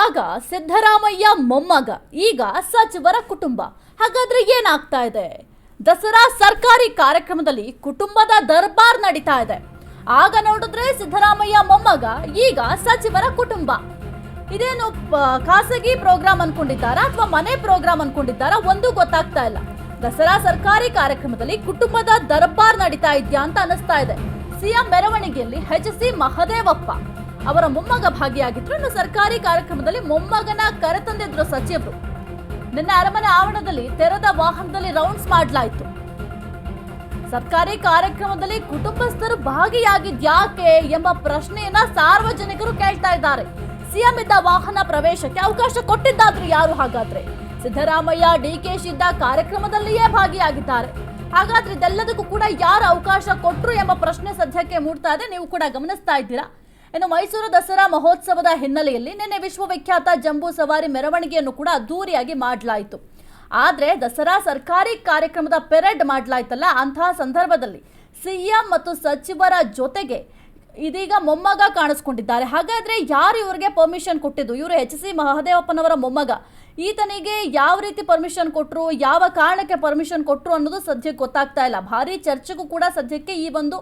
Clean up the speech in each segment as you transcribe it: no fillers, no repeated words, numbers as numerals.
ಆಗ ಸಿದ್ದರಾಮಯ್ಯ ಮೊಮ್ಮಗ, ಈಗ ಸಚಿವರ ಕುಟುಂಬ. ಹಾಗಾದ್ರೆ ಏನಾಗ್ತಾ ಇದೆ? ದಸರಾ ಸರ್ಕಾರಿ ಕಾರ್ಯಕ್ರಮದಲ್ಲಿ ಕುಟುಂಬದ ದರ್ಬಾರ್ ನಡೀತಾ ಇದೆ. ಆಗ ನೋಡಿದ್ರೆ ಸಿದ್ದರಾಮಯ್ಯ ಮೊಮ್ಮಗ, ಈಗ ಸಚಿವರ ಕುಟುಂಬ. ಇದೇನು ಖಾಸಗಿ ಪ್ರೋಗ್ರಾಮ್ ಅನ್ಕೊಂಡಿದ್ದಾರಾ ಅಥವಾ ಮನೆ ಪ್ರೋಗ್ರಾಮ್ ಅನ್ಕೊಂಡಿದ್ದಾರಾ? ಒಂದು ಗೊತ್ತಾಗ್ತಾ ಇಲ್ಲ. ದಸರಾ ಸರ್ಕಾರಿ ಕಾರ್ಯಕ್ರಮದಲ್ಲಿ ಕುಟುಂಬದ ದರ್ಬಾರ್ ನಡೀತಾ ಇದೆಯಾ ಅಂತ ಅನಿಸ್ತಾ ಇದೆ. ಸಿಎಂ ಮೆರವಣಿಗೆಯಲ್ಲಿ ಎಚ್.ಸಿ. ಮಹದೇವಪ್ಪ ಅವರ ಮೊಮ್ಮಗ ಭಾಗಿಯಾಗಿದ್ರು. ಇನ್ನು ಸರ್ಕಾರಿ ಕಾರ್ಯಕ್ರಮದಲ್ಲಿ ಮೊಮ್ಮಗನ ಕರೆತಂದಿದ್ರು ಸಚಿವರು. ನಿನ್ನೆ ಅರಮನೆ ಆವರಣದಲ್ಲಿ ತೆರೆದ ವಾಹನದಲ್ಲಿ ರೌಂಡ್ಸ್ ಮಾಡಲಾಯಿತು. ಸರ್ಕಾರಿ ಕಾರ್ಯಕ್ರಮದಲ್ಲಿ ಕುಟುಂಬಸ್ಥರು ಭಾಗಿಯಾಗಿದ್ಯಾಕೆ ಎಂಬ ಪ್ರಶ್ನೆಯನ್ನ ಸಾರ್ವಜನಿಕರು ಕೇಳ್ತಾ ಇದ್ದಾರೆ. ಸಿಎಂ ಇದ್ದ ವಾಹನ ಪ್ರವೇಶಕ್ಕೆ ಅವಕಾಶ ಕೊಟ್ಟಿದ್ದಾದ್ರು ಯಾರು? ಹಾಗಾದ್ರೆ ಸಿದ್ದರಾಮಯ್ಯ, ಡಿ.ಕೆ.ಶಿ ಇದ್ದ ಕಾರ್ಯಕ್ರಮದಲ್ಲಿಯೇ ಭಾಗಿಯಾಗಿದ್ದಾರೆ. ಹಾಗಾದ್ರೆ ಇದೆಲ್ಲದಕ್ಕೂ ಕೂಡ ಯಾರು ಅವಕಾಶ ಕೊಟ್ಟರು ಎಂಬ ಪ್ರಶ್ನೆ ಸದ್ಯಕ್ಕೆ ಮೂಡ್ತಾ ಇದೆ. ನೀವು ಕೂಡ ಗಮನಿಸ್ತಾ ಇದ್ದೀರಾ. ಇನ್ನು ಮೈಸೂರು ದಸರಾ ಮಹೋತ್ಸವದ ಹಿನ್ನೆಲೆಯಲ್ಲಿ ನಿನ್ನೆ ವಿಶ್ವವಿಖ್ಯಾತ ಜಂಬೂ ಸವಾರಿ ಮೆರವಣಿಗೆಯನ್ನು ಕೂಡ ಅದ್ದೂರಿಯಾಗಿ ಮಾಡಲಾಯಿತು. ಆದರೆ ದಸರಾ ಸರ್ಕಾರಿ ಕಾರ್ಯಕ್ರಮದ ಪೆರೇಡ್ ಮಾಡಲಾಯ್ತಲ್ಲ, ಅಂತಹ ಸಂದರ್ಭದಲ್ಲಿ ಸಿಎಂ ಮತ್ತು ಸಚಿವರ ಜೊತೆಗೆ ಇದೀಗ ಮೊಮ್ಮಗ ಕಾಣಿಸ್ಕೊಂಡಿದ್ದಾರೆ. ಹಾಗಾದ್ರೆ ಯಾರು ಇವರಿಗೆ ಪರ್ಮಿಷನ್ ಕೊಟ್ಟಿದ್ದು? ಇವರು ಎಚ್.ಸಿ. ಮಹದೇವಪ್ಪನವರ ಮೊಮ್ಮಗ. ಈತನಿಗೆ ಯಾವ ರೀತಿ ಪರ್ಮಿಷನ್ ಕೊಟ್ಟರು, ಯಾವ ಕಾರಣಕ್ಕೆ ಪರ್ಮಿಷನ್ ಕೊಟ್ಟರು ಅನ್ನೋದು ಸದ್ಯಕ್ಕೆ ಗೊತ್ತಾಗ್ತಾ ಇಲ್ಲ. ಭಾರಿ ಚರ್ಚೆಗೂ ಕೂಡ ಸದ್ಯಕ್ಕೆ ಈ ಒಂದು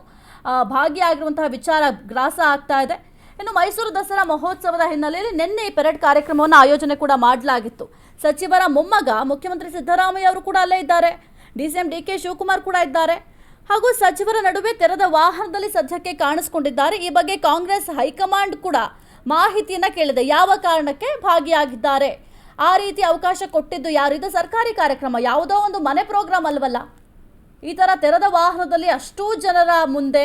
ಭಾಗಿಯಾಗಿರುವಂತಹ ವಿಚಾರ ಗ್ರಾಸ ಆಗ್ತಾ ಇದೆ. ಇನ್ನು ಮೈಸೂರು ದಸರಾ ಮಹೋತ್ಸವದ ಹಿನ್ನೆಲೆಯಲ್ಲಿ ನಿನ್ನೆ ಈ ಪೆರೇಡ್ ಕಾರ್ಯಕ್ರಮವನ್ನು ಆಯೋಜನೆ ಕೂಡ ಮಾಡಲಾಗಿತ್ತು. ಸಚಿವರ ಮೊಮ್ಮಗ ಮುಖ್ಯಮಂತ್ರಿ ಸಿದ್ದರಾಮಯ್ಯ ಅವರು ಕೂಡ ಅಲ್ಲೇ ಇದ್ದಾರೆ. ಡಿ.ಸಿ.ಎಂ ಡಿ.ಕೆ. ಶಿವಕುಮಾರ್ ಕೂಡ ಇದ್ದಾರೆ. ಹಾಗೂ ಸಚಿವರ ನಡುವೆ ತೆರೆದ ವಾಹನದಲ್ಲಿ ಸದ್ಯಕ್ಕೆ ಕಾಣಿಸಿಕೊಂಡಿದ್ದಾರೆ. ಈ ಬಗ್ಗೆ ಕಾಂಗ್ರೆಸ್ ಹೈಕಮಾಂಡ್ ಕೂಡ ಮಾಹಿತಿಯನ್ನ ಕೇಳಿದೆ. ಯಾವ ಕಾರಣಕ್ಕೆ ಭಾಗಿಯಾಗಿದ್ದಾರೆ, ಆ ರೀತಿ ಅವಕಾಶ ಕೊಟ್ಟಿದ್ದು ಯಾರು? ಇದು ಸರ್ಕಾರಿ ಕಾರ್ಯಕ್ರಮ, ಯಾವುದೋ ಒಂದು ಮನೆ ಪ್ರೋಗ್ರಾಮ್ ಅಲ್ವಲ್ಲ. ಈ ಥರ ತೆರೆದ ವಾಹನದಲ್ಲಿ ಅಷ್ಟೂ ಜನರ ಮುಂದೆ,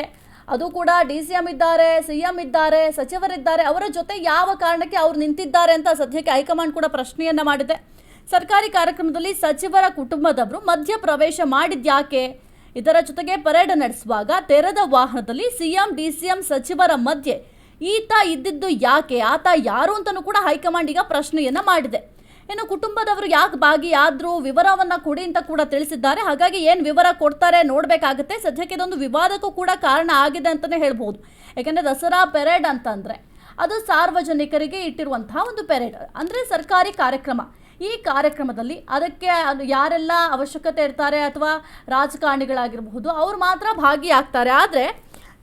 ಅದು ಕೂಡ ಡಿ.ಸಿ.ಎಂ ಇದ್ದಾರೆ, ಸಿಎಂ ಇದ್ದಾರೆ, ಸಚಿವರಿದ್ದಾರೆ, ಅವರ ಜೊತೆ ಯಾವ ಕಾರಣಕ್ಕೆ ಅವ್ರು ನಿಂತಿದ್ದಾರೆ ಅಂತ ಸದ್ಯಕ್ಕೆ ಹೈಕಮಾಂಡ್ ಕೂಡ ಪ್ರಶ್ನೆಯನ್ನ ಮಾಡಿದೆ. ಸರ್ಕಾರಿ ಕಾರ್ಯಕ್ರಮದಲ್ಲಿ ಸಚಿವರ ಕುಟುಂಬದವರು ಮಧ್ಯ ಪ್ರವೇಶ ಮಾಡಿದ್ಯಾಕೆ? ಇದರ ಜೊತೆಗೆ ಪರೇಡ್ ನಡೆಸುವಾಗ ತೆರೆದ ವಾಹನದಲ್ಲಿ ಸಿಎಂ, ಡಿ.ಸಿ.ಎಂ, ಸಚಿವರ ಮಧ್ಯೆ ಈತ ಇದ್ದಿದ್ದು ಯಾಕೆ? ಆತ ಯಾರು ಅಂತಲೂ ಕೂಡ ಹೈಕಮಾಂಡ್ ಈಗ ಪ್ರಶ್ನೆಯನ್ನ ಮಾಡಿದೆ. ಇನ್ನು ಕುಟುಂಬದವರು ಯಾಕೆ ಭಾಗಿಯಾದ್ರು, ವಿವರವನ್ನ ಕೊಡಿ ಅಂತ ಕೂಡ ತಿಳಿಸಿದ್ದಾರೆ. ಹಾಗಾಗಿ ಏನು ವಿವರ ಕೊಡ್ತಾರೆ ನೋಡಬೇಕಾಗುತ್ತೆ. ಸದ್ಯಕ್ಕೆ ಇದೊಂದು ವಿವಾದಕ್ಕೂ ಕೂಡ ಕಾರಣ ಆಗಿದೆ ಅಂತಲೇ ಹೇಳ್ಬೋದು. ಯಾಕೆಂದರೆ ದಸರಾ ಪೆರೇಡ್ ಅಂತಂದರೆ ಅದು ಸಾರ್ವಜನಿಕರಿಗೆ ಇಟ್ಟಿರುವಂತಹ ಒಂದು ಪೆರೇಡ್, ಅಂದರೆ ಸರ್ಕಾರಿ ಕಾರ್ಯಕ್ರಮ. ಈ ಕಾರ್ಯಕ್ರಮದಲ್ಲಿ ಅದಕ್ಕೆ ಯಾರೆಲ್ಲ ಅವಶ್ಯಕತೆ ಇರ್ತಾರೆ ಅಥವಾ ರಾಜಕಾರಣಿಗಳಾಗಿರಬಹುದು, ಅವ್ರು ಮಾತ್ರ ಭಾಗಿಯಾಗ್ತಾರೆ. ಆದರೆ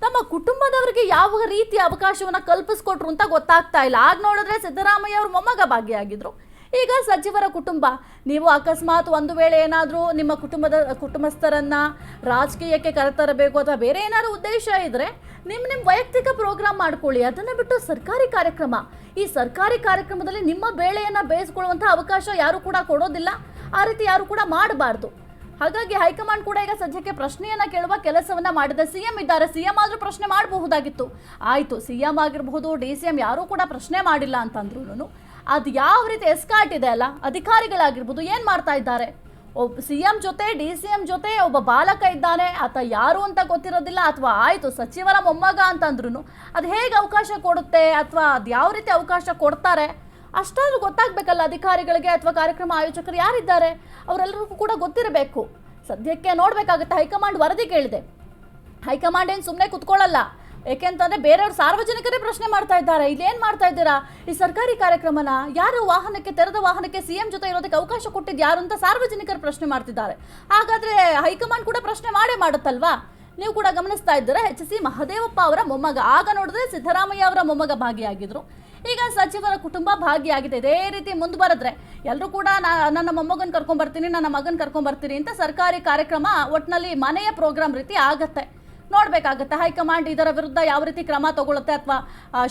ತಮ್ಮ ಕುಟುಂಬದವರಿಗೆ ಯಾವ ರೀತಿ ಅವಕಾಶವನ್ನು ಕಲ್ಪಿಸ್ಕೊಟ್ರು ಅಂತ ಗೊತ್ತಾಗ್ತಾ ಇಲ್ಲ. ಆಗ ನೋಡಿದ್ರೆ ಸಿದ್ದರಾಮಯ್ಯ ಅವ್ರ ಮೊಮ್ಮಗ ಭಾಗಿಯಾಗಿದ್ರು. ಈಗ ಸಚಿವರ ಕುಟುಂಬ. ನೀವು ಅಕಸ್ಮಾತ್ ಒಂದು ವೇಳೆ ಏನಾದರೂ ನಿಮ್ಮ ಕುಟುಂಬಸ್ಥರನ್ನು ರಾಜಕೀಯಕ್ಕೆ ಕರೆತರಬೇಕು ಅಥವಾ ಬೇರೆ ಏನಾದರೂ ಉದ್ದೇಶ ಇದ್ದರೆ ನಿಮ್ಮ ವೈಯಕ್ತಿಕ ಪ್ರೋಗ್ರಾಮ್ ಮಾಡ್ಕೊಳ್ಳಿ. ಅದನ್ನು ಬಿಟ್ಟು ಸರ್ಕಾರಿ ಕಾರ್ಯಕ್ರಮ, ಈ ಸರ್ಕಾರಿ ಕಾರ್ಯಕ್ರಮದಲ್ಲಿ ನಿಮ್ಮ ಬೇಳೆಯನ್ನು ಬೇಯಿಸ್ಕೊಳ್ಳುವಂಥ ಅವಕಾಶ ಯಾರು ಕೂಡ ಕೊಡೋದಿಲ್ಲ. ಆ ರೀತಿ ಯಾರು ಕೂಡ ಮಾಡಬಾರ್ದು. ಹಾಗಾಗಿ ಹೈಕಮಾಂಡ್ ಕೂಡ ಈಗ ಸದ್ಯಕ್ಕೆ ಪ್ರಶ್ನೆಯನ್ನು ಕೇಳುವ ಕೆಲಸವನ್ನು ಮಾಡಿದೆ. ಸಿಎಂ ಇದ್ದಾರೆ, ಸಿಎಂ ಆದರೂ ಪ್ರಶ್ನೆ ಮಾಡಬಹುದಾಗಿತ್ತು. ಆಯಿತು, ಸಿಎಂ ಆಗಿರಬಹುದು, ಡಿ.ಸಿ.ಎಂ ಯಾರೂ ಕೂಡ ಪ್ರಶ್ನೆ ಮಾಡಿಲ್ಲ ಅಂತಂದ್ರೂ ಅದು ಯಾವ ರೀತಿ ಎಸ್ಕಾಟ್ ಇದೆ ಅಲ್ಲ, ಅಧಿಕಾರಿಗಳಾಗಿರ್ಬೋದು ಏನು ಮಾಡ್ತಾ ಇದ್ದಾರೆ? ಒಬ್ಬ ಸಿಎಂ ಜೊತೆ, ಡಿ.ಸಿ.ಎಂ ಜೊತೆ ಒಬ್ಬ ಬಾಲಕ ಇದ್ದಾನೆ, ಆತ ಯಾರು ಅಂತ ಗೊತ್ತಿರೋದಿಲ್ಲ. ಅಥವಾ ಆಯಿತು ಸಚಿವರ ಮೊಮ್ಮಗ ಅಂತಂದ್ರೂ ಅದು ಹೇಗೆ ಅವಕಾಶ ಕೊಡುತ್ತೆ ಅಥವಾ ಅದು ಯಾವ ರೀತಿ ಅವಕಾಶ ಕೊಡ್ತಾರೆ ಅಷ್ಟಾದ್ರೂ ಗೊತ್ತಾಗಬೇಕಲ್ಲ ಅಧಿಕಾರಿಗಳಿಗೆ ಅಥವಾ ಕಾರ್ಯಕ್ರಮ ಆಯೋಜಕರು ಯಾರಿದ್ದಾರೆ ಅವರೆಲ್ಲರಿಗೂ ಕೂಡ ಗೊತ್ತಿರಬೇಕು. ಸದ್ಯಕ್ಕೆ ನೋಡಬೇಕಾಗುತ್ತೆ. ಹೈಕಮಾಂಡ್ ವರದಿ ಕೇಳಿದೆ. ಹೈಕಮಾಂಡ್ ಏನು ಸುಮ್ಮನೆ ಕುತ್ಕೊಳ್ಳಲ್ಲ. ಏಕೆಂತಂದರೆ ಬೇರೆಯವ್ರು ಸಾರ್ವಜನಿಕರೇ ಪ್ರಶ್ನೆ ಮಾಡ್ತಾ ಇದ್ದಾರೆ, ಇಲ್ಲೇನು ಮಾಡ್ತಾ ಇದ್ದೀರಾ? ಈ ಸರ್ಕಾರಿ ಕಾರ್ಯಕ್ರಮನ ಯಾರು ವಾಹನಕ್ಕೆ, ತೆರೆದ ವಾಹನಕ್ಕೆ ಸಿಎಂ ಜೊತೆ ಇರೋದಕ್ಕೆ ಅವಕಾಶ ಕೊಟ್ಟಿದ್ದು ಯಾರು ಅಂತ ಸಾರ್ವಜನಿಕರು ಪ್ರಶ್ನೆ ಮಾಡ್ತಿದ್ದಾರೆ. ಹಾಗಾದರೆ ಹೈಕಮಾಂಡ್ ಕೂಡ ಪ್ರಶ್ನೆ ಮಾಡೇ ಮಾಡುತ್ತಲ್ವಾ? ನೀವು ಕೂಡ ಗಮನಿಸ್ತಾ ಇದ್ದೀರಾ. ಎಚ್.ಸಿ. ಮಹದೇವಪ್ಪ ಅವರ ಮೊಮ್ಮಗ. ಆಗ ನೋಡಿದ್ರೆ ಸಿದ್ದರಾಮಯ್ಯ ಅವರ ಮೊಮ್ಮಗ ಭಾಗಿಯಾಗಿದ್ರು. ಈಗ ಸಚಿವರ ಕುಟುಂಬ ಭಾಗಿಯಾಗಿದೆ. ಇದೇ ರೀತಿ ಮುಂದುವರೆದ್ರೆ ಎಲ್ಲರೂ ಕೂಡ ನನ್ನ ಮೊಮ್ಮಗನ ಕರ್ಕೊಂಡ್ಬರ್ತೀನಿ, ನನ್ನ ಮಗನ ಕರ್ಕೊಂಡ್ಬರ್ತೀನಿ ಅಂತ ಸರ್ಕಾರಿ ಕಾರ್ಯಕ್ರಮ ಒಟ್ಟಿನಲ್ಲಿ ಮನೆಯ ಪ್ರೋಗ್ರಾಮ್ ರೀತಿ ಆಗತ್ತೆ. ನೋಡಬೇಕಾಗತ್ತೆ ಹೈಕಮಾಂಡ್ ಇದರ ವಿರುದ್ಧ ಯಾವ ರೀತಿ ಕ್ರಮ ತಗೊಳುತ್ತೆ ಅಥವಾ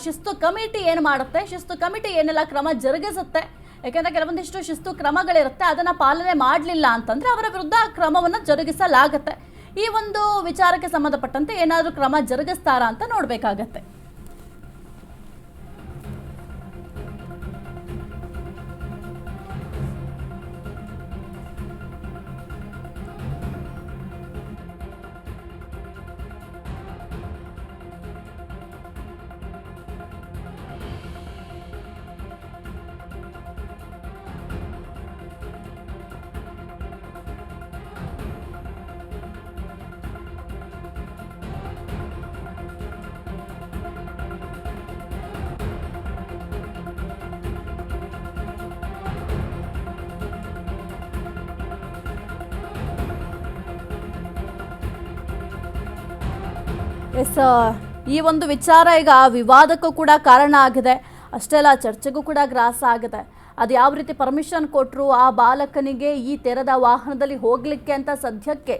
ಶಿಸ್ತು ಕಮಿಟಿ ಏನು ಮಾಡುತ್ತೆ, ಶಿಸ್ತು ಕಮಿಟಿ ಏನೆಲ್ಲ ಕ್ರಮ ಜರುಗಿಸುತ್ತೆ. ಯಾಕೆಂದರೆ ಕೆಲವೊಂದಿಷ್ಟು ಶಿಸ್ತು ಕ್ರಮಗಳಿರುತ್ತೆ, ಅದನ್ನು ಪಾಲನೆ ಮಾಡಲಿಲ್ಲ ಅಂತಂದರೆ ಅವರ ವಿರುದ್ಧ ಕ್ರಮವನ್ನು ಜರುಗಿಸಲಾಗತ್ತೆ. ಈ ಒಂದು ವಿಚಾರಕ್ಕೆ ಸಂಬಂಧಪಟ್ಟಂತೆ ಏನಾದರೂ ಕ್ರಮ ಜರುಗಿಸ್ತಾರಾ ಅಂತ ನೋಡಬೇಕಾಗತ್ತೆ. ಎಸ್, ಈ ಒಂದು ವಿಚಾರ ಈಗ ವಿವಾದಕ್ಕೂ ಕೂಡ ಕಾರಣ ಆಗಿದೆ. ಅಷ್ಟೇ ಅಲ್ಲ, ಚರ್ಚೆಗೂ ಕೂಡ ಗ್ರಾಸ ಆಗಿದೆ. ಅದು ಯಾವ ರೀತಿ ಪರ್ಮಿಷನ್ ಕೊಟ್ಟರು ಆ ಬಾಲಕನಿಗೆ ಈ ತೆರೆದ ವಾಹನದಲ್ಲಿ ಹೋಗಲಿಕ್ಕೆ ಅಂತ ಸದ್ಯಕ್ಕೆ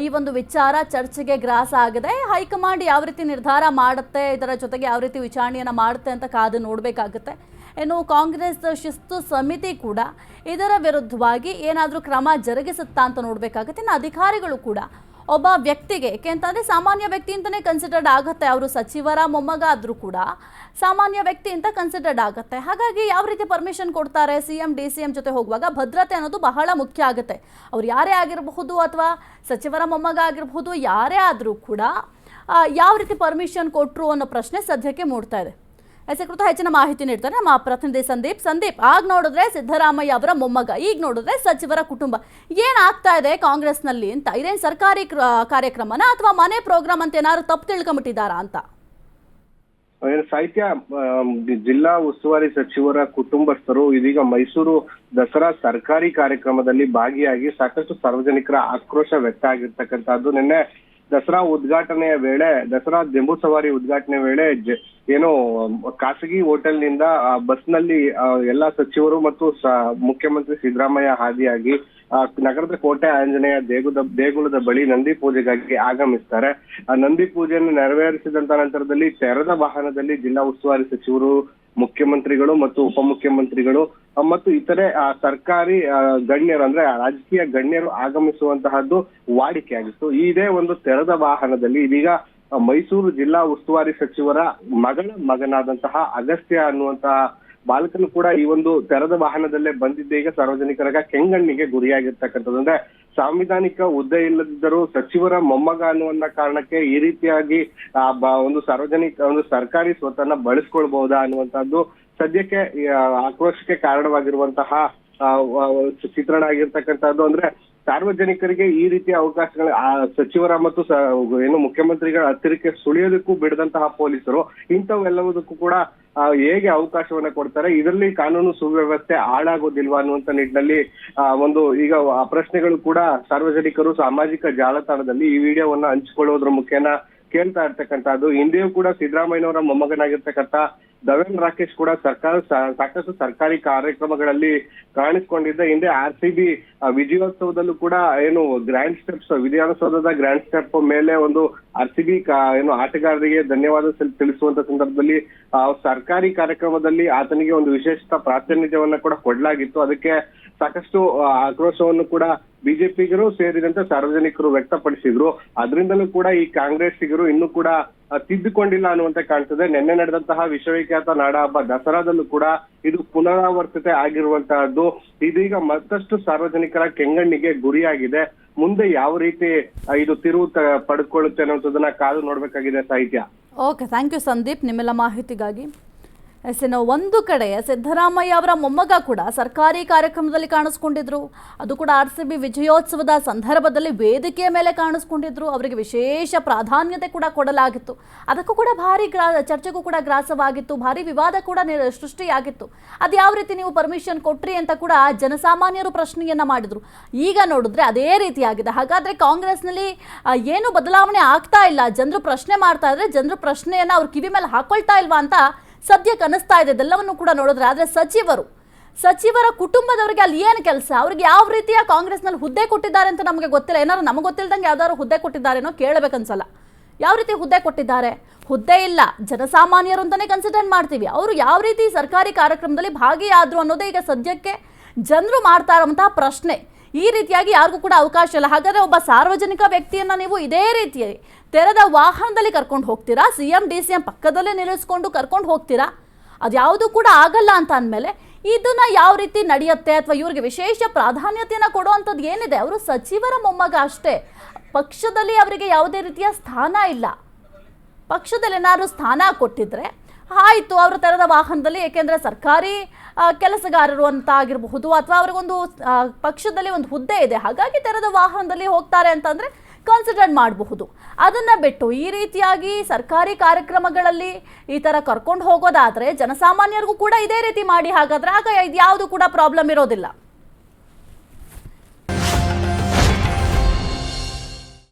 ಈ ಒಂದು ವಿಚಾರ ಚರ್ಚೆಗೆ ಗ್ರಾಸ ಆಗಿದೆ. ಹೈಕಮಾಂಡ್ ಯಾವ ರೀತಿ ನಿರ್ಧಾರ ಮಾಡುತ್ತೆ, ಇದರ ಜೊತೆಗೆ ಯಾವ ರೀತಿ ವಿಚಾರಣೆಯನ್ನು ಮಾಡುತ್ತೆ ಅಂತ ಕಾದು ನೋಡಬೇಕಾಗುತ್ತೆ. ಇನ್ನು ಕಾಂಗ್ರೆಸ್ ಶಿಸ್ತು ಸಮಿತಿ ಕೂಡ ಇದರ ವಿರುದ್ಧವಾಗಿ ಏನಾದರೂ ಕ್ರಮ ಜರುಗಿಸುತ್ತಾ ಅಂತ ನೋಡಬೇಕಾಗುತ್ತೆ. ಇನ್ನು ಅಧಿಕಾರಿಗಳು ಕೂಡ ಒಬ್ಬ ವ್ಯಕ್ತಿಗೆ, ಏಕೆಂತಂದರೆ ಸಾಮಾನ್ಯ ವ್ಯಕ್ತಿ ಅಂತಲೇ ಕನ್ಸಿಡರ್ಡ್ ಆಗುತ್ತೆ, ಅವರು ಸಚಿವರ ಮೊಮ್ಮಗ ಆದರೂ ಕೂಡ ಸಾಮಾನ್ಯ ವ್ಯಕ್ತಿ ಅಂತ ಕನ್ಸಿಡರ್ಡ್ ಆಗುತ್ತೆ. ಹಾಗಾಗಿ ಯಾವ ರೀತಿ ಪರ್ಮಿಷನ್ ಕೊಡ್ತಾರೆ, CM DCM ಜೊತೆ ಹೋಗುವಾಗ ಭದ್ರತೆ ಅನ್ನೋದು ಬಹಳ ಮುಖ್ಯ ಆಗುತ್ತೆ. ಅವ್ರು ಯಾರೇ ಆಗಿರಬಹುದು ಅಥವಾ ಸಚಿವರ ಮೊಮ್ಮಗ ಆಗಿರಬಹುದು, ಯಾರೇ ಆದರೂ ಕೂಡ ಯಾವ ರೀತಿ ಪರ್ಮಿಷನ್ ಕೊಟ್ಟರು ಅನ್ನೋ ಪ್ರಶ್ನೆ ಸದ್ಯಕ್ಕೆ ಮೂಡ್ತಾ ಇದೆ. ಕುರಿತು ಹೆಚ್ಚಿನ ಮಾಹಿತಿ ನೀಡ್ತಾರೆ ನಮ್ಮ ಪ್ರತಿನಿಧಿ ಸಂದೀಪ್. ಆಗ ನೋಡಿದ್ರೆ ಸಿದ್ದರಾಮಯ್ಯ ಅವರ ಮೊಮ್ಮಗ, ಈಗ ನೋಡಿದ್ರೆ ಸಚಿವರ ಕುಟುಂಬ. ಏನಾಗ್ತಾ ಇದೆ ಕಾಂಗ್ರೆಸ್ನಲ್ಲಿ ಅಂತ? ಇದೇನು ಸರ್ಕಾರಿ ಕಾರ್ಯಕ್ರಮನ ಅಥವಾ ಮನೆ ಪ್ರೋಗ್ರಾಮ್ ಅಂತ ಏನಾದ್ರು ತಪ್ಪು ತಿಳ್ಕೊಂಬಿಟ್ಟಿದ್ದಾರಾ ಅಂತ? ಸಾಹಿತ್ಯ, ಜಿಲ್ಲಾ ಉಸ್ತುವಾರಿ ಸಚಿವರ ಕುಟುಂಬಸ್ಥರು ಇದೀಗ ಮೈಸೂರು ದಸರಾ ಸರ್ಕಾರಿ ಕಾರ್ಯಕ್ರಮದಲ್ಲಿ ಭಾಗಿಯಾಗಿ ಸಾಕಷ್ಟು ಸಾರ್ವಜನಿಕರ ಆಕ್ರೋಶ ವ್ಯಕ್ತ ಆಗಿರ್ತಕ್ಕಂಥದ್ದು. ನಿನ್ನೆ ದಸರಾ ಉದ್ಘಾಟನೆಯ ವೇಳೆ, ದಸರಾ ಜಂಬೂ ಸವಾರಿ ಉದ್ಘಾಟನೆ ವೇಳೆ ಏನು ಖಾಸಗಿ ಹೋಟೆಲ್ನಿಂದ ಬಸ್ನಲ್ಲಿ ಎಲ್ಲಾ ಸಚಿವರು ಮತ್ತು ಮುಖ್ಯಮಂತ್ರಿ ಸಿದ್ದರಾಮಯ್ಯ ಹಾದಿಯಾಗಿ ನಗರದ ಕೋಟೆ ಆಂಜನೇಯ ದೇಗುಲದ ಬಳಿ ನಂದಿ ಪೂಜೆಗಾಗಿ ಆಗಮಿಸ್ತಾರೆ. ಆ ನಂದಿ ಪೂಜೆಯನ್ನು ನೆರವೇರಿಸಿದಂತ ನಂತರದಲ್ಲಿ ತೆರೆದ ವಾಹನದಲ್ಲಿ ಜಿಲ್ಲಾ ಉಸ್ತುವಾರಿ ಸಚಿವರು, ಮುಖ್ಯಮಂತ್ರಿಗಳು ಮತ್ತು ಉಪಮುಖ್ಯಮಂತ್ರಿಗಳು ಮತ್ತು ಇತರೆ ಸರ್ಕಾರಿ ಗಣ್ಯರು, ಅಂದ್ರೆ ರಾಜಕೀಯ ಗಣ್ಯರು ಆಗಮಿಸುವಂತಹದ್ದು ವಾಡಿಕೆಯಾಗಿತ್ತು. ಇದೇ ಒಂದು ತೆರೆದ ವಾಹನದಲ್ಲಿ ಇದೀಗ ಮೈಸೂರು ಜಿಲ್ಲಾ ಉಸ್ತುವಾರಿ ಸಚಿವರ ಮಗನಾದಂತಹ ಅಗಸ್ತ್ಯ ಅನ್ನುವಂತಹ ಬಾಲಕನು ಕೂಡ ಈ ಒಂದು ತೆರೆದ ವಾಹನದಲ್ಲೇ ಬಂದಿದ್ದೆ ಈಗ ಸಾರ್ವಜನಿಕರ ಕೆಂಗಣ್ಣಿಗೆ ಗುರಿಯಾಗಿರ್ತಕ್ಕಂಥದ್ದು. ಅಂದ್ರೆ ಸಾಂವಿಧಾನಿಕ ಹುದ್ದೆ ಇಲ್ಲದಿದ್ದರೂ ಸಚಿವರ ಮೊಮ್ಮಗ ಅನ್ನುವಂತ ಕಾರಣಕ್ಕೆ ಈ ರೀತಿಯಾಗಿ ಒಂದು ಸರ್ಕಾರಿ ಸ್ವತ್ತನ್ನ ಬಳಸ್ಕೊಳ್ಬಹುದಾ ಅನ್ನುವಂತಹದ್ದು ಸದ್ಯಕ್ಕೆ ಆಕ್ರೋಶಕ್ಕೆ ಕಾರಣವಾಗಿರುವಂತಹ ಚಿತ್ರಣ ಆಗಿರ್ತಕ್ಕಂಥದ್ದು. ಅಂದ್ರೆ ಸಾರ್ವಜನಿಕರಿಗೆ ಈ ರೀತಿಯ ಅವಕಾಶಗಳ ಸಚಿವರ ಮತ್ತು ಏನು ಮುಖ್ಯಮಂತ್ರಿಗಳ ಹತ್ತಿರಕ್ಕೆ ಸುಳಿಯೋದಕ್ಕೂ ಬಿಡದಂತಹ ಪೊಲೀಸರು ಇಂಥವೆಲ್ಲವುದಕ್ಕೂ ಕೂಡ ಹೇಗೆ ಅವಕಾಶವನ್ನ ಕೊಡ್ತಾರೆ, ಇದರಲ್ಲಿ ಕಾನೂನು ಸುವ್ಯವಸ್ಥೆ ಹಾಳಾಗೋದಿಲ್ವಾ ಅನ್ನುವಂತ ನಿಟ್ಟಿನಲ್ಲಿ ಒಂದು ಈಗ ಪ್ರಶ್ನೆಗಳು ಕೂಡ ಸಾರ್ವಜನಿಕರು ಸಾಮಾಜಿಕ ಜಾಲತಾಣದಲ್ಲಿ ಈ ವಿಡಿಯೋವನ್ನ ಹಂಚಿಕೊಳ್ಳೋದ್ರ ಮುಖೇನ ಕೇಳ್ತಾ ಇರ್ತಕ್ಕಂಥದ್ದು. ಹಿಂದೆಯೂ ಕೂಡ ಸಿದ್ದರಾಮಯ್ಯನವರ ಮೊಮ್ಮಗನಾಗಿರ್ತಕ್ಕಂಥ ದವೇನ್ ರಾಕೇಶ್ ಕೂಡ ಸಾಕಷ್ಟು ಸರ್ಕಾರಿ ಕಾರ್ಯಕ್ರಮಗಳಲ್ಲಿ ಕಾಣಿಸ್ಕೊಂಡಿದ್ದ. ಹಿಂದೆ RCB ವಿಜಯೋತ್ಸವದಲ್ಲೂ ಕೂಡ ಏನು ಗ್ರ್ಯಾಂಡ್ ಸ್ಟೆಪ್ಸ್, ವಿಧಾನಸೌಧದ ಗ್ರ್ಯಾಂಡ್ ಸ್ಟೆಪ್ ಮೇಲೆ ಒಂದು RCB ಏನು ಆಟಗಾರರಿಗೆ ಧನ್ಯವಾದ ತಿಳಿಸುವಂತ ಸಂದರ್ಭದಲ್ಲಿ ಸರ್ಕಾರಿ ಕಾರ್ಯಕ್ರಮದಲ್ಲಿ ಆತನಿಗೆ ಒಂದು ವಿಶೇಷ ಪ್ರಾತಿನಿಧ್ಯವನ್ನ ಕೂಡ ಕೊಡ್ಲಾಗಿತ್ತು. ಅದಕ್ಕೆ ಸಾಕಷ್ಟು ಆಕ್ರೋಶವನ್ನು ಕೂಡ ಬಿಜೆಪಿಗರು ಸೇರಿದಂತೆ ಸಾರ್ವಜನಿಕರು ವ್ಯಕ್ತಪಡಿಸಿದ್ರು. ಅದರಿಂದಲೂ ಕೂಡ ಈ ಕಾಂಗ್ರೆಸ್ಸಿಗರು ಇನ್ನೂ ಕೂಡ ತಿದ್ದುಕೊಂಡಿಲ್ಲ ಅನ್ನುವಂತೆ ಕಾಣ್ತದೆ. ನಿನ್ನೆ ನಡೆದಂತಹ ವಿಶ್ವವಿಖ್ಯಾತ ನಾಡಹಬ್ಬ ದಸರಾದಲ್ಲೂ ಕೂಡ ಇದು ಪುನರಾವರ್ತನೆ ಆಗಿರುವಂತಹದ್ದು. ಇದೀಗ ಮತ್ತಷ್ಟು ಸಾರ್ವಜನಿಕರ ಕೆಂಗಣ್ಣಿಗೆ ಗುರಿಯಾಗಿದೆ. ಮುಂದೆ ಯಾವ ರೀತಿ ಇದು ತಿರುವು ಪಡ್ಕೊಳ್ಳುತ್ತೆ ಅನ್ನೋದನ್ನ ಕಾದು ನೋಡ್ಬೇಕಾಗಿದೆ ಸಾಹಿತ್ಯ. ಓಕೆ, ಥ್ಯಾಂಕ್ ಯು ಸಂದೀಪ್ ನಿಮ್ಮೆಲ್ಲ ಮಾಹಿತಿಗಾಗಿ. ಒಂದು ಕಡೆ ಸಿದ್ದರಾಮಯ್ಯ ಅವರ ಮೊಮ್ಮಗ ಕೂಡ ಸರ್ಕಾರಿ ಕಾರ್ಯಕ್ರಮದಲ್ಲಿ ಕಾಣಿಸ್ಕೊಂಡಿದ್ರು. ಅದು ಕೂಡ RCB ವಿಜಯೋತ್ಸವದ ಸಂದರ್ಭದಲ್ಲಿ ವೇದಿಕೆಯ ಮೇಲೆ ಕಾಣಿಸ್ಕೊಂಡಿದ್ರು. ಅವರಿಗೆ ವಿಶೇಷ ಪ್ರಾಧಾನ್ಯತೆ ಕೂಡ ಕೊಡಲಾಗಿತ್ತು. ಅದಕ್ಕೂ ಕೂಡ ಭಾರಿ ಚರ್ಚೆಗೂ ಕೂಡ ಗ್ರಾಸವಾಗಿತ್ತು, ಭಾರಿ ವಿವಾದ ಕೂಡ ಸೃಷ್ಟಿಯಾಗಿತ್ತು. ಅದು ಯಾವ ರೀತಿ ನೀವು ಪರ್ಮಿಷನ್ ಕೊಟ್ರಿ ಅಂತ ಕೂಡ ಜನಸಾಮಾನ್ಯರು ಪ್ರಶ್ನೆಯನ್ನ ಮಾಡಿದ್ರು. ಈಗ ನೋಡಿದ್ರೆ ಅದೇ ರೀತಿಯಾಗಿದೆ. ಹಾಗಾದ್ರೆ ಕಾಂಗ್ರೆಸ್ನಲ್ಲಿ ಏನು ಬದಲಾವಣೆ ಆಗ್ತಾ ಇಲ್ಲ, ಜನರು ಪ್ರಶ್ನೆ ಮಾಡ್ತಾ ಇದ್ರೆ ಜನರು ಪ್ರಶ್ನೆಯನ್ನ ಅವ್ರ ಕಿವಿ ಮೇಲೆ ಹಾಕೊಳ್ತಾ ಇಲ್ವಾ ಅಂತ ಸದ್ಯಕ್ಕೆ ಅನಿಸ್ತಾ ಇದೆ. ಇದೆಲ್ಲವನ್ನು ಕೂಡ ನೋಡಿದ್ರೆ ಆದರೆ ಸಚಿವರ ಕುಟುಂಬದವರಿಗೆ ಅಲ್ಲಿ ಏನು ಕೆಲಸ, ಅವ್ರಿಗೆ ಯಾವ ರೀತಿಯ ಕಾಂಗ್ರೆಸ್ನಲ್ಲಿ ಹುದ್ದೆ ಕೊಟ್ಟಿದ್ದಾರೆ ಅಂತ ನಮಗೆ ಗೊತ್ತಿಲ್ಲ. ಏನಾದ್ರು ನಮಗೆ ಗೊತ್ತಿಲ್ಲದಂಗೆ ಯಾವ್ದಾದ್ರು ಹುದ್ದೆ ಕೊಟ್ಟಿದ್ದಾರೇನೋ ಕೇಳಬೇಕನ್ಸಲ್ಲ. ಯಾವ ರೀತಿ ಹುದ್ದೆ ಕೊಟ್ಟಿದ್ದಾರೆ? ಹುದ್ದೆ ಇಲ್ಲ, ಜನಸಾಮಾನ್ಯರು ಅಂತಾನೆ ಕನ್ಸಿಡರ್ ಮಾಡ್ತೀವಿ. ಅವರು ಯಾವ ರೀತಿ ಸರ್ಕಾರಿ ಕಾರ್ಯಕ್ರಮದಲ್ಲಿ ಭಾಗಿಯಾದ್ರು ಅನ್ನೋದೇ ಈಗ ಸದ್ಯಕ್ಕೆ ಜನರು ಮಾಡ್ತಾ ಇರುವಂತಹ ಪ್ರಶ್ನೆ. ಈ ರೀತಿಯಾಗಿ ಯಾರಿಗೂ ಕೂಡ ಅವಕಾಶ ಇಲ್ಲ. ಹಾಗಾದ್ರೆ ಒಬ್ಬ ಸಾರ್ವಜನಿಕ ವ್ಯಕ್ತಿಯನ್ನ ನೀವು ಇದೇ ರೀತಿ ತೆರೆದ ವಾಹನದಲ್ಲಿ ಕರ್ಕೊಂಡು ಹೋಗ್ತೀರಾ? CM DCM ಪಕ್ಕದಲ್ಲೇ ನಿಲ್ಲಿಸ್ಕೊಂಡು ಕರ್ಕೊಂಡು ಹೋಗ್ತೀರಾ? ಅದ್ಯಾವುದು ಕೂಡ ಆಗಲ್ಲ ಅಂತ ಅಂದಮೇಲೆ ಇದನ್ನ ಯಾವ ರೀತಿ ನಡೆಯುತ್ತೆ? ಅಥವಾ ಇವ್ರಿಗೆ ವಿಶೇಷ ಪ್ರಾಧಾನ್ಯತೆಯನ್ನು ಕೊಡುವಂಥದ್ದು ಏನಿದೆ? ಅವರು ಸಚಿವರ ಮೊಮ್ಮಗ ಅಷ್ಟೇ. ಪಕ್ಷದಲ್ಲಿ ಅವರಿಗೆ ಯಾವುದೇ ರೀತಿಯ ಸ್ಥಾನ ಇಲ್ಲ. ಪಕ್ಷದಲ್ಲಿ ಏನಾದ್ರು ಸ್ಥಾನ ಕೊಟ್ಟಿದ್ರೆ ಆಯಿತು, ಅವರು ತೆರೆದ ವಾಹನದಲ್ಲಿ, ಏಕೆಂದರೆ ಸರ್ಕಾರಿ ಕೆಲಸಗಾರರು ಅಂತ ಆಗಿರಬಹುದು ಅಥವಾ ಅವ್ರಿಗೊಂದು ಪಕ್ಷದಲ್ಲಿ ಒಂದು ಹುದ್ದೆ ಇದೆ, ಹಾಗಾಗಿ ತೆರೆದ ವಾಹನದಲ್ಲಿ ಹೋಗ್ತಾರೆ ಅಂತಂದರೆ ಕನ್ಸಿಡರ್ ಮಾಡಬಹುದು. ಅದನ್ನು ಬಿಟ್ಟು ಈ ರೀತಿಯಾಗಿ ಸರ್ಕಾರಿ ಕಾರ್ಯಕ್ರಮಗಳಲ್ಲಿ ಈ ಥರ ಕರ್ಕೊಂಡು ಹೋಗೋದಾದರೆ ಜನಸಾಮಾನ್ಯರಿಗೂ ಕೂಡ ಇದೇ ರೀತಿ ಮಾಡಿ, ಹಾಗಾದರೆ ಆಗ ಇದು ಯಾವುದು ಕೂಡ ಪ್ರಾಬ್ಲಮ್ ಇರೋದಿಲ್ಲ.